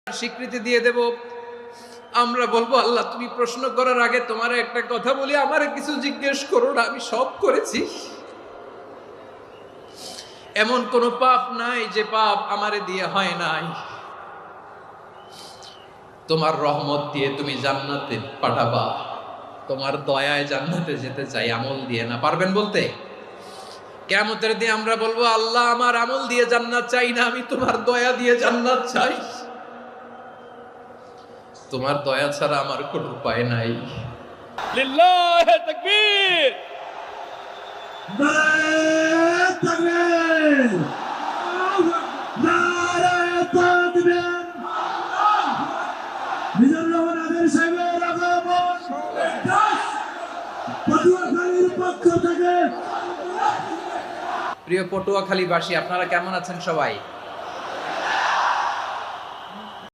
স্বীকৃতি দিয়ে দেব। আমরা বলবো আল্লাহ তুমি প্রশ্ন করার আগে তোমার একটা কথা বলি, আমারে কিছু জিজ্ঞেস করো না, আমি সব করেছি। এমন কোন পাপ নাই যে পাপ আমারে দিয়ে হয় নাই। তোমার রহমত দিয়ে তুমি জান্নাতে পাঠাবা, তোমার দয়ায় জান্নাতে যেতে চাই, আমল দিয়ে না। পারবেন বলতে? কিয়ামতের দিন আমরা বলবো আল্লাহ আমার আমল দিয়ে জান্নাত চাই না, আমি তোমার দয়া দিয়ে জান্নাত চাই। তোমার দয়া ছাড়া আমার কোনো উপায় নাই। লিল্লাহি তাকবীর, নারায়ে তাকবীর, নারায়ে তাকবীর। মিজানুর রহমান আদের সাহেবের আগমন পটুয়াখালীর পক্ষ থেকে। প্রিয় পটুয়াখালীবাসী, আপনারা কেমন আছেন সবাই?